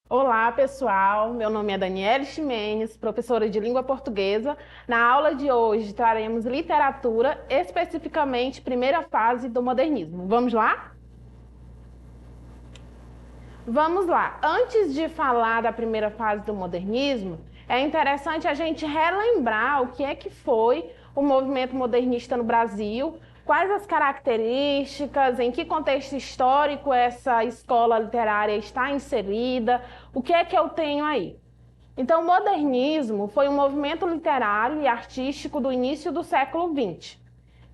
Olá, pessoal. Meu nome é Daniele Ximenes, professora de língua portuguesa. Na aula de hoje traremos literatura, especificamente primeira fase do modernismo. Vamos lá? Vamos lá. Antes de falar da primeira fase do modernismo, é interessante a gente relembrar o que é que foi o movimento modernista no Brasil, quais as características, em que contexto histórico essa escola literária está inserida, o que é que eu tenho aí. Então, o modernismo foi um movimento literário e artístico do início do século XX.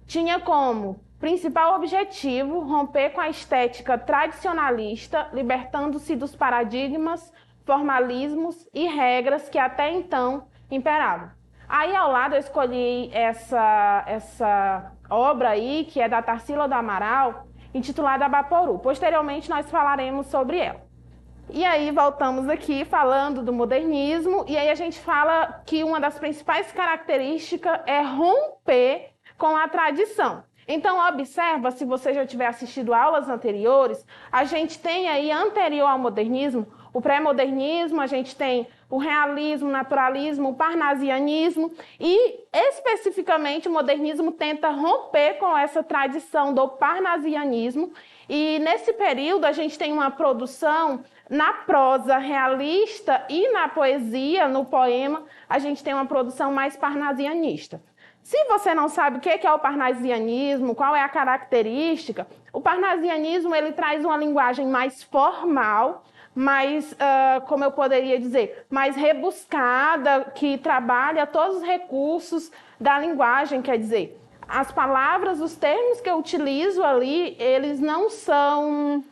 Tinha como principal objetivo romper com a estética tradicionalista, libertando-se dos paradigmas, formalismos e regras que até então imperavam. Aí ao lado eu escolhi essa obra aí, que é da Tarsila do Amaral, intitulada Abaporu. Posteriormente nós falaremos sobre ela. E aí voltamos aqui falando do modernismo, e aí a gente fala que uma das principais características é romper com a tradição. Então observa, se você já tiver assistido aulas anteriores, a gente tem aí anterior ao modernismo, o pré-modernismo, a gente tem o realismo, o naturalismo, o parnasianismo e especificamente o modernismo tenta romper com essa tradição do parnasianismo e nesse período a gente tem uma produção na prosa realista e na poesia, no poema, a gente tem uma produção mais parnasianista. Se você não sabe o que é o parnasianismo, qual é a característica, o parnasianismo ele traz uma linguagem mais formal, mais, como eu poderia dizer, mais rebuscada, que trabalha todos os recursos da linguagem, quer dizer, as palavras, os termos que eu utilizo ali, eles não são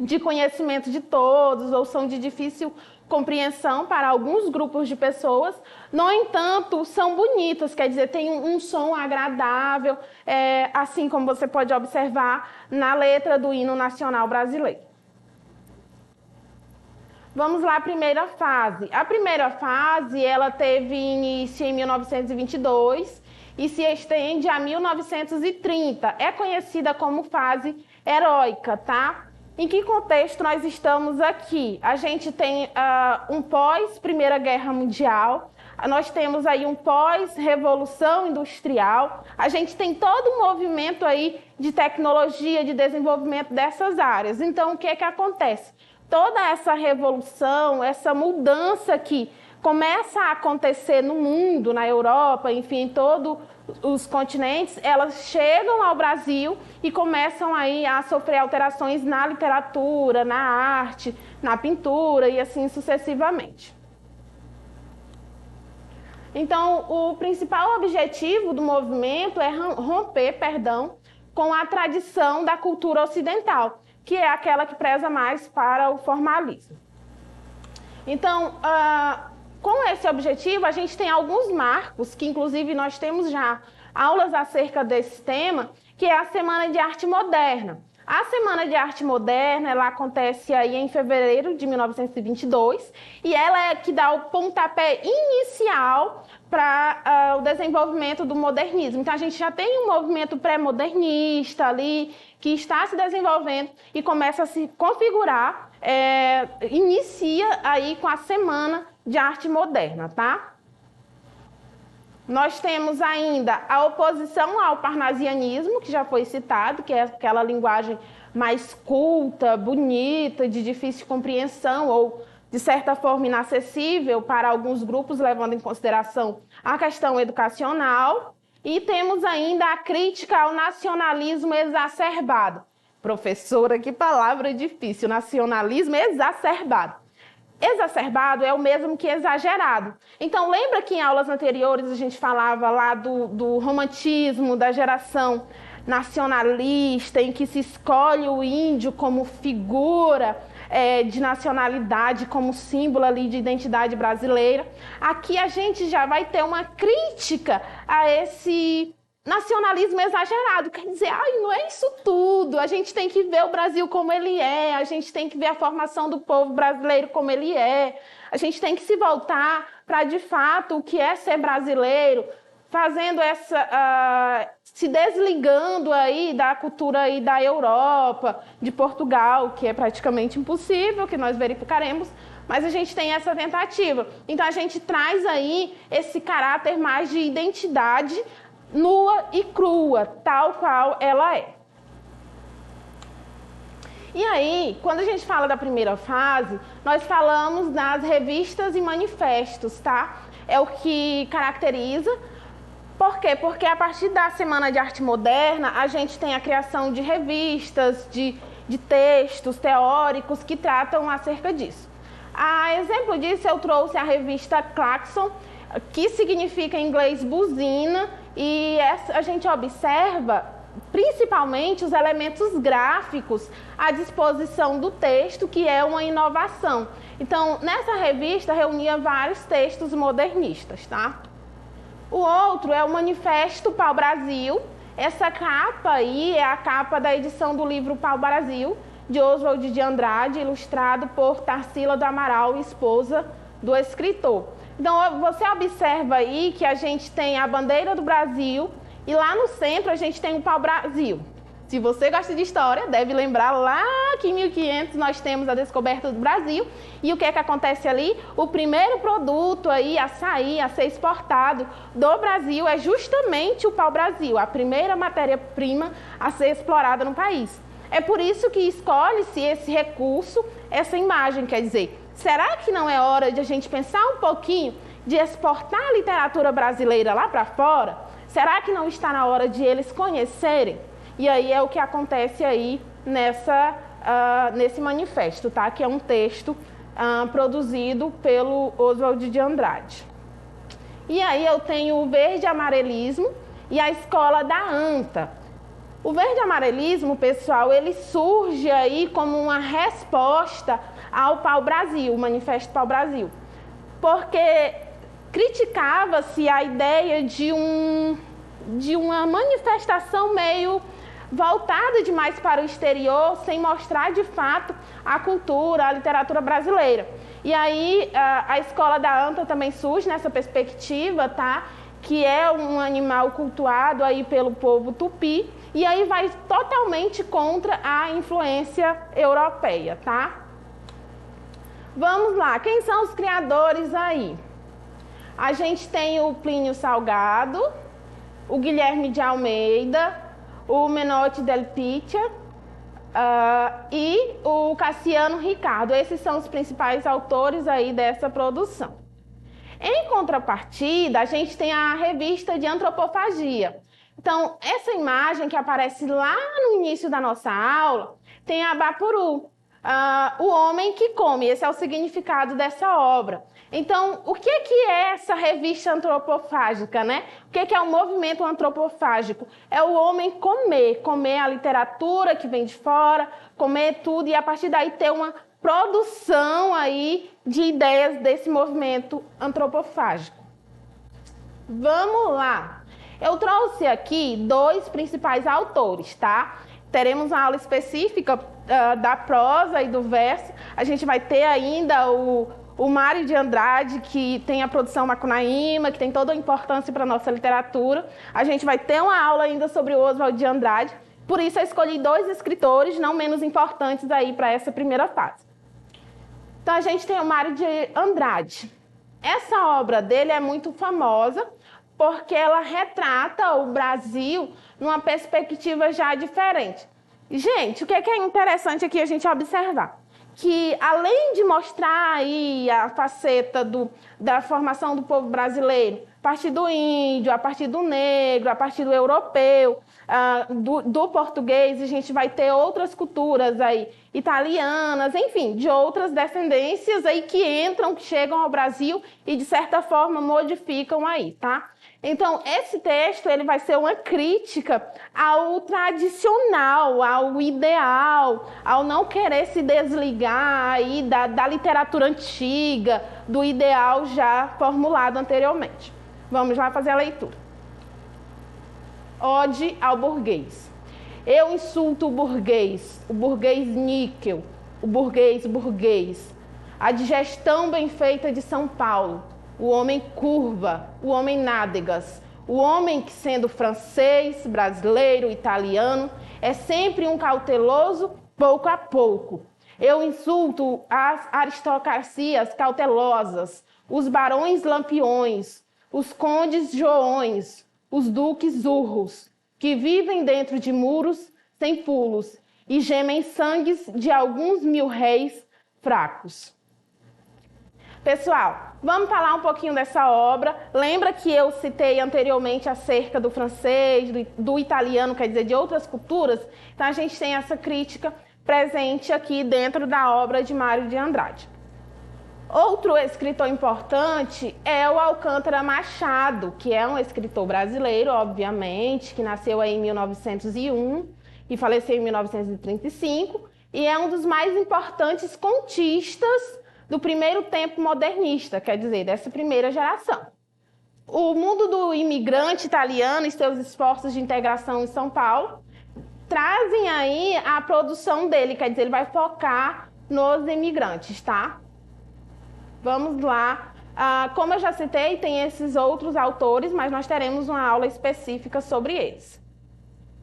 de conhecimento de todos ou são de difícil compreensão para alguns grupos de pessoas, no entanto, são bonitas, quer dizer, tem um som agradável, assim como você pode observar na letra do hino nacional brasileiro. Vamos lá, a primeira fase. A primeira fase, ela teve início em 1922 e se estende a 1930. É conhecida como fase heróica, tá? Em que contexto nós estamos aqui? A gente tem um pós-Primeira Guerra Mundial, nós temos aí um pós-Revolução Industrial, a gente tem todo um movimento aí de tecnologia, de desenvolvimento dessas áreas. Então, o que é que acontece? Toda essa revolução, essa mudança que começa a acontecer no mundo, na Europa, enfim, em todos os continentes, elas chegam ao Brasil e começam aí a sofrer alterações na literatura, na arte, na pintura e assim sucessivamente. Então, o principal objetivo do movimento é romper, com a tradição da cultura ocidental, que é aquela que preza mais para o formalismo. Então, com esse objetivo, a gente tem alguns marcos, que inclusive nós temos já aulas acerca desse tema, que é a Semana de Arte Moderna. A Semana de Arte Moderna, ela acontece aí em fevereiro de 1922, e ela é que dá o pontapé inicial para o desenvolvimento do modernismo. Então, a gente já tem um movimento pré-modernista ali, que está se desenvolvendo e começa a se configurar, inicia aí com a Semana de Arte Moderna, tá? Nós temos ainda a oposição ao parnasianismo, que já foi citado, que é aquela linguagem mais culta, bonita, de difícil compreensão ou, de certa forma, inacessível para alguns grupos, levando em consideração a questão educacional. E temos ainda a crítica ao nacionalismo exacerbado. Professora, que palavra difícil, nacionalismo exacerbado. Exacerbado é o mesmo que exagerado. Então, lembra que em aulas anteriores a gente falava lá do romantismo, da geração nacionalista, em que se escolhe o índio como figura de nacionalidade, como símbolo ali de identidade brasileira. Aqui a gente já vai ter uma crítica a esse nacionalismo exagerado, quer dizer, não é isso tudo, a gente tem que ver o Brasil como ele é, a gente tem que ver a formação do povo brasileiro como ele é, a gente tem que se voltar para, de fato, o que é ser brasileiro, fazendo se desligando aí da cultura aí da Europa, de Portugal, que é praticamente impossível, que nós verificaremos, mas a gente tem essa tentativa. Então a gente traz aí esse caráter mais de identidade nua e crua, tal qual ela é. E aí, quando a gente fala da primeira fase, nós falamos das revistas e manifestos, tá? É o que caracteriza. Por quê? Porque a partir da Semana de Arte Moderna, a gente tem a criação de revistas, de textos teóricos que tratam acerca disso. A exemplo disso, eu trouxe a revista Claxon, que significa em inglês buzina, e a gente observa principalmente os elementos gráficos à disposição do texto, que é uma inovação. Então, nessa revista reunia vários textos modernistas, tá? O outro é o Manifesto Pau Brasil. Essa capa aí é a capa da edição do livro Pau Brasil, de Oswald de Andrade, ilustrado por Tarsila do Amaral, esposa do escritor. Então, você observa aí que a gente tem a bandeira do Brasil e lá no centro a gente tem o pau-brasil. Se você gosta de história, deve lembrar lá que em 1500 nós temos a descoberta do Brasil. E o que é que acontece ali? O primeiro produto aí a sair, a ser exportado do Brasil é justamente o pau-brasil, a primeira matéria-prima a ser explorada no país. É por isso que escolhe-se esse recurso, essa imagem, quer dizer, será que não é hora de a gente pensar um pouquinho de exportar a literatura brasileira lá para fora? Será que não está na hora de eles conhecerem? E aí é o que acontece aí nesse manifesto, tá? Que é um texto produzido pelo Oswald de Andrade. E aí eu tenho o verde amarelismo e a escola da ANTA. O verde amarelismo, pessoal, ele surge aí como uma resposta ao Pau Brasil, o Manifesto Pau Brasil, porque criticava-se a ideia de uma manifestação meio voltada demais para o exterior, sem mostrar de fato a cultura, a literatura brasileira. E aí a escola da ANTA também surge nessa perspectiva, tá? Que é um animal cultuado aí pelo povo tupi, e aí vai totalmente contra a influência europeia, tá? Vamos lá, quem são os criadores aí? A gente tem o Plínio Salgado, o Guilherme de Almeida, o Menotti del Picchia e o Cassiano Ricardo. Esses são os principais autores aí dessa produção. Em contrapartida, a gente tem a revista de antropofagia. Então, essa imagem que aparece lá no início da nossa aula tem a Bapuru, o homem que come. Esse é o significado dessa obra. Então, o que é essa revista antropofágica, né? O que é o movimento antropofágico? É o homem comer a literatura que vem de fora, comer tudo e a partir daí ter uma produção aí de ideias desse movimento antropofágico. Vamos lá. Eu trouxe aqui dois principais autores, tá? Teremos uma aula específica da prosa e do verso. A gente vai ter ainda o Mário de Andrade, que tem a produção Macunaíma, que tem toda a importância para a nossa literatura. A gente vai ter uma aula ainda sobre o Oswald de Andrade. Por isso eu escolhi dois escritores não menos importantes aí para essa primeira fase. Então a gente tem o Mário de Andrade. Essa obra dele é muito famosa porque ela retrata o Brasil numa perspectiva já diferente. Gente, o que é interessante aqui a gente observar? Que além de mostrar aí a faceta da formação do povo brasileiro, a partir do índio, a partir do negro, a partir do europeu, do português, a gente vai ter outras culturas aí, italianas, enfim, de outras descendências aí que entram, que chegam ao Brasil e de certa forma modificam aí, tá? Então, esse texto ele vai ser uma crítica ao tradicional, ao ideal, ao não querer se desligar aí da literatura antiga, do ideal já formulado anteriormente. Vamos lá fazer a leitura. ode ao burguês. Eu insulto o burguês níquel, o burguês, a digestão bem feita de São Paulo, o homem curva, o homem nádegas, o homem que, sendo francês, brasileiro, italiano, é sempre um cauteloso pouco a pouco. Eu insulto as aristocracias cautelosas, os barões lampiões, os condes joões, os duques urros, que vivem dentro de muros sem pulos e gemem sangues de alguns mil reis fracos. Pessoal, vamos falar um pouquinho dessa obra. Lembra que eu citei anteriormente acerca do francês, do italiano, quer dizer, de outras culturas? Então a gente tem essa crítica presente aqui dentro da obra de Mário de Andrade. Outro escritor importante é o Alcântara Machado, que é um escritor brasileiro, obviamente, que nasceu aí em 1901 e faleceu em 1935, e é um dos mais importantes contistas do primeiro tempo modernista, quer dizer, dessa primeira geração. O mundo do imigrante italiano e seus esforços de integração em São Paulo trazem aí a produção dele, quer dizer, ele vai focar nos imigrantes, tá? Vamos lá. Como eu já citei, tem esses outros autores, mas nós teremos uma aula específica sobre eles.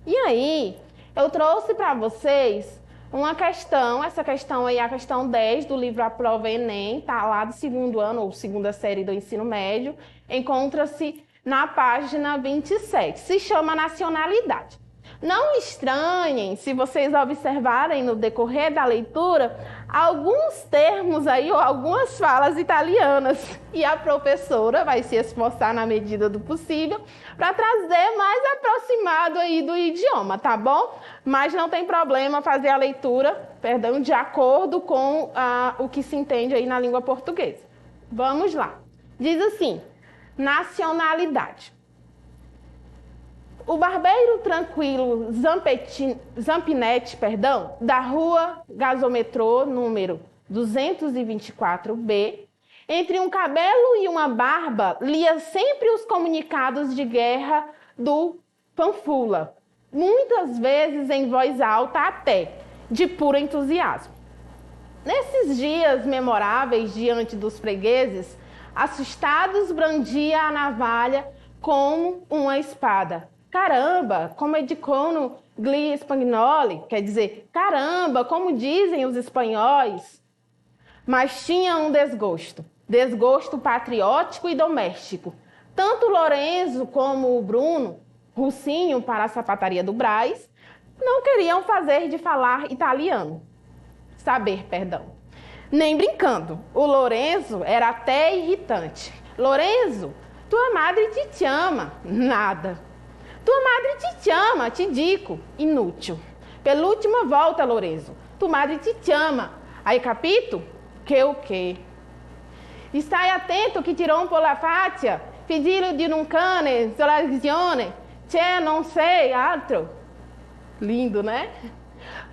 E aí, eu trouxe para vocês uma questão, essa questão aí é a questão 10 do livro A Prova Enem, tá lá do segundo ano, ou segunda série do ensino médio, encontra-se na página 27, se chama nacionalidade. Não estranhem se vocês observarem no decorrer da leitura alguns termos aí ou algumas falas italianas, e a professora vai se esforçar na medida do possível para trazer mais aproximado aí do idioma, tá bom? Mas não tem problema fazer a leitura, de acordo com o que se entende aí na língua portuguesa. Vamos lá. Diz assim: nacionalidade. O barbeiro tranquilo Zampinetti, da rua Gasometrô, número 224B, entre um cabelo e uma barba, lia sempre os comunicados de guerra do Panfula, muitas vezes em voz alta até, de puro entusiasmo. Nesses dias memoráveis diante dos fregueses, assustados brandia a navalha como uma espada. Caramba, como dicono gli spagnoli, quer dizer, caramba, como dizem os espanhóis. Mas tinha um desgosto patriótico e doméstico. Tanto Lorenzo como o Bruno, russinho para a sapataria do Brás, não queriam saber, nem brincando. O Lorenzo era até irritante. Lorenzo, tua madre te chama. Nada. Tua madre te chama, te dico. Inútil. Pela última volta, Lorenzo. Tua madre te chama. Hai capito? Que o quê? Stai attento que ti rompo la faccia. Figlio di un cane, solarizione. C'è non sei altro. Lindo, né?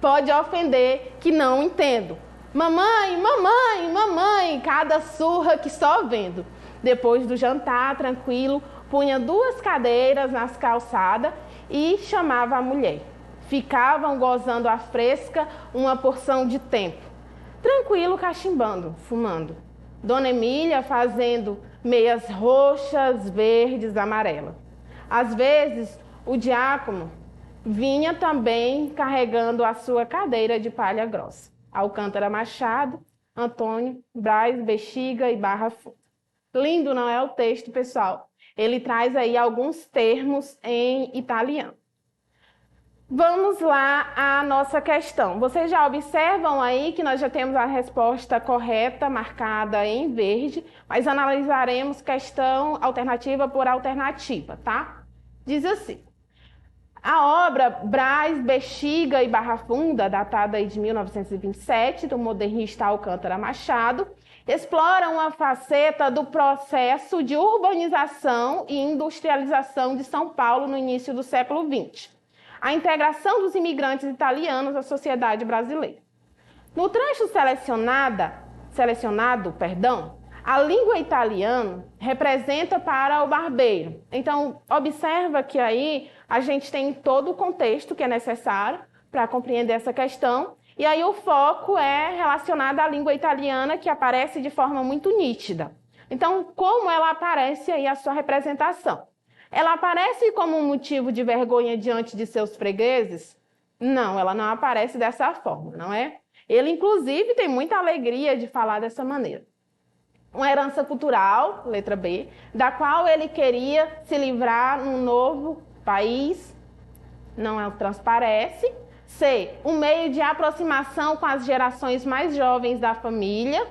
Pode ofender que não entendo. Mamãe, mamãe, mamãe, cada surra que só vendo. Depois do jantar, tranquilo, punha 2 cadeiras nas calçadas e chamava a mulher. Ficavam gozando a fresca uma porção de tempo. Tranquilo, cachimbando, fumando. Dona Emília fazendo meias roxas, verdes, amarelas. Às vezes, o diácono vinha também carregando a sua cadeira de palha grossa. Alcântara Machado, Antônio, Brás, Bexiga e Barra Funda. Lindo, não é o texto, pessoal? Ele traz aí alguns termos em italiano. Vamos lá à nossa questão. Vocês já observam aí que nós já temos a resposta correta marcada em verde, mas analisaremos questão alternativa por alternativa, tá? Diz assim: a obra Brás, Bexiga e Barra Funda, datada aí de 1927, do modernista Alcântara Machado, explora uma faceta do processo de urbanização e industrialização de São Paulo no início do século XX. A integração dos imigrantes italianos à sociedade brasileira. No trecho selecionado, A língua italiana representa para o barbeiro. Então, observa que aí a gente tem todo o contexto que é necessário para compreender essa questão. E aí o foco é relacionado à língua italiana, que aparece de forma muito nítida. Então, como ela aparece aí a sua representação? Ela aparece como um motivo de vergonha diante de seus fregueses? Não, ela não aparece dessa forma, não é? Ele, inclusive, tem muita alegria de falar dessa maneira. Uma herança cultural, letra B, da qual ele queria se livrar num novo país, não transparece. C, um meio de aproximação com as gerações mais jovens da família,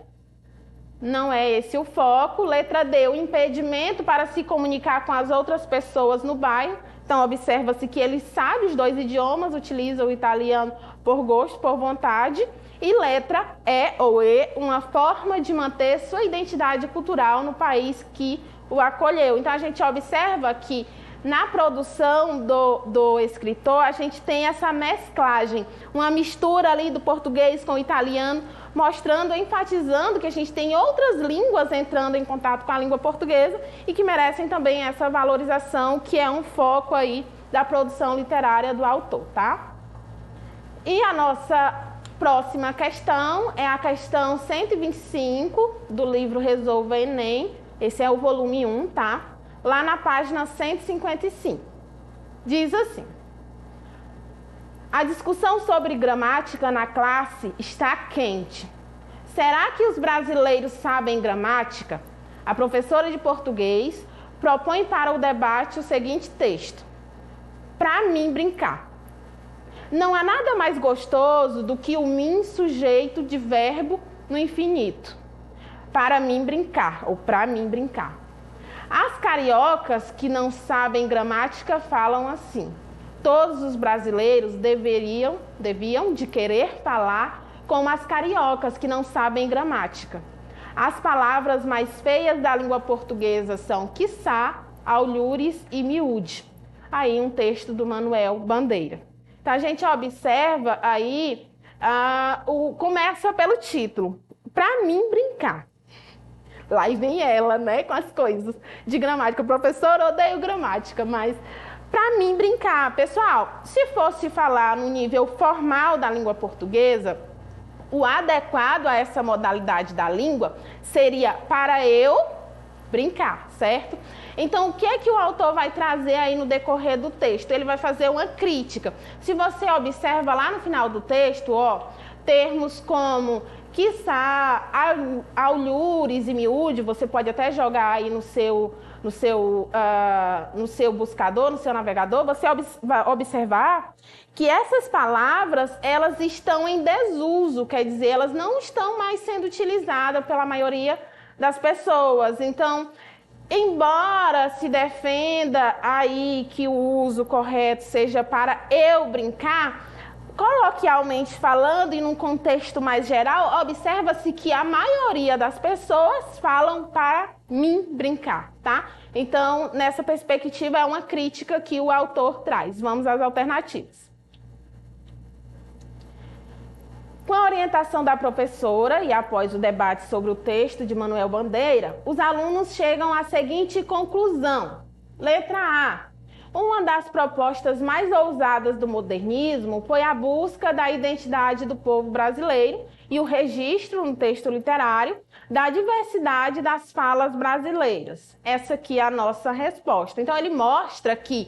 não é esse o foco. Letra D, o impedimento para se comunicar com as outras pessoas no bairro. Então, observa-se que ele sabe os 2 idiomas, utiliza o italiano por gosto, por vontade. E letra E ou E, uma forma de manter sua identidade cultural no país que o acolheu. Então, a gente observa que na produção do escritor, a gente tem essa mesclagem, uma mistura ali do português com o italiano, mostrando, enfatizando que a gente tem outras línguas entrando em contato com a língua portuguesa e que merecem também essa valorização, que é um foco aí da produção literária do autor, tá? E a nossa próxima questão é a questão 125 do livro Resolva Enem. Esse é o volume 1, tá? Lá na página 155. Diz assim: a discussão sobre gramática na classe está quente. Será que os brasileiros sabem gramática? A professora de português propõe para o debate o seguinte texto: para mim brincar. Não há nada mais gostoso do que o mim sujeito de verbo no infinito. Para mim brincar, ou para mim brincar. As cariocas que não sabem gramática falam assim: todos os brasileiros deviam de querer falar como as cariocas que não sabem gramática. As palavras mais feias da língua portuguesa são quiçá, alhures e miúde. Aí um texto do Manuel Bandeira. Então a gente observa aí, começa pelo título, para mim brincar. Lá e vem ela, né, com as coisas de gramática. Professor, odeio gramática, mas para mim brincar. Pessoal, se fosse falar no nível formal da língua portuguesa, o adequado a essa modalidade da língua seria para eu brincar, certo? Então, o que é que o autor vai trazer aí no decorrer do texto? Ele vai fazer uma crítica. Se você observa lá no final do texto, termos como quiçá, alhures e miúde, você pode até jogar aí no seu buscador, no seu navegador, você vai observar que essas palavras, elas estão em desuso, quer dizer, elas não estão mais sendo utilizadas pela maioria das pessoas. Então, embora se defenda aí que o uso correto seja para eu brincar, coloquialmente falando e num contexto mais geral, observa-se que a maioria das pessoas falam para mim brincar, tá? Então, nessa perspectiva, é uma crítica que o autor traz. Vamos às alternativas. Com a orientação da professora e após o debate sobre o texto de Manuel Bandeira, os alunos chegam à seguinte conclusão. Letra A. Uma das propostas mais ousadas do modernismo foi a busca da identidade do povo brasileiro e o registro no texto literário da diversidade das falas brasileiras. Essa aqui é a nossa resposta. Então, ele mostra que,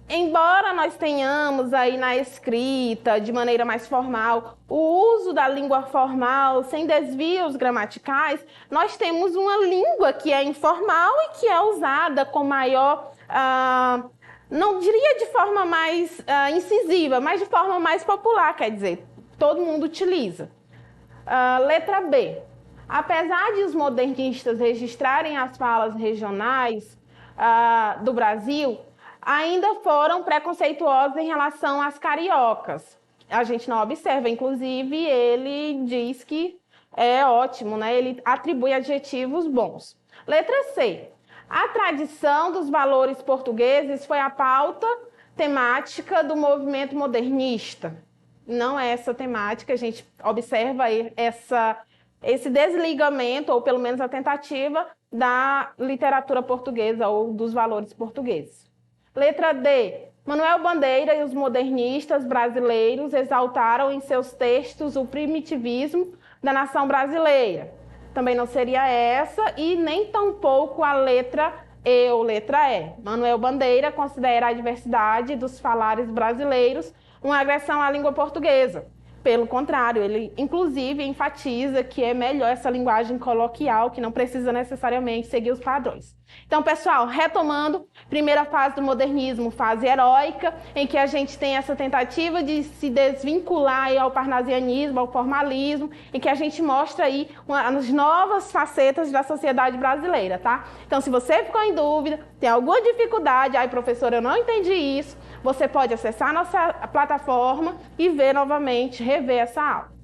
embora nós tenhamos aí na escrita, de maneira mais formal, o uso da língua formal sem desvios gramaticais, nós temos uma língua que é informal e que é usada com maior, não diria de forma mais incisiva, mas de forma mais popular, quer dizer, todo mundo utiliza. Letra B. Apesar de os modernistas registrarem as falas regionais do Brasil, ainda foram preconceituosos em relação às cariocas. A gente não observa, inclusive ele diz que é ótimo, né? Ele atribui adjetivos bons. Letra C. A tradição dos valores portugueses foi a pauta temática do movimento modernista. Não é essa temática, a gente observa esse desligamento, ou pelo menos a tentativa, da literatura portuguesa ou dos valores portugueses. Letra D. Manuel Bandeira e os modernistas brasileiros exaltaram em seus textos o primitivismo da nação brasileira. Também não seria essa, e nem tampouco a letra E ou letra E. Manuel Bandeira considera a diversidade dos falares brasileiros uma agressão à língua portuguesa. Pelo contrário, ele inclusive enfatiza que é melhor essa linguagem coloquial, que não precisa necessariamente seguir os padrões. Então, pessoal, retomando, primeira fase do modernismo, fase heróica, em que a gente tem essa tentativa de se desvincular aí ao parnasianismo, ao formalismo, em que a gente mostra aí as novas facetas da sociedade brasileira, tá? Então, se você ficou em dúvida, tem alguma dificuldade, ai, professora, eu não entendi isso, você pode acessar a nossa plataforma e ver novamente, rever essa aula.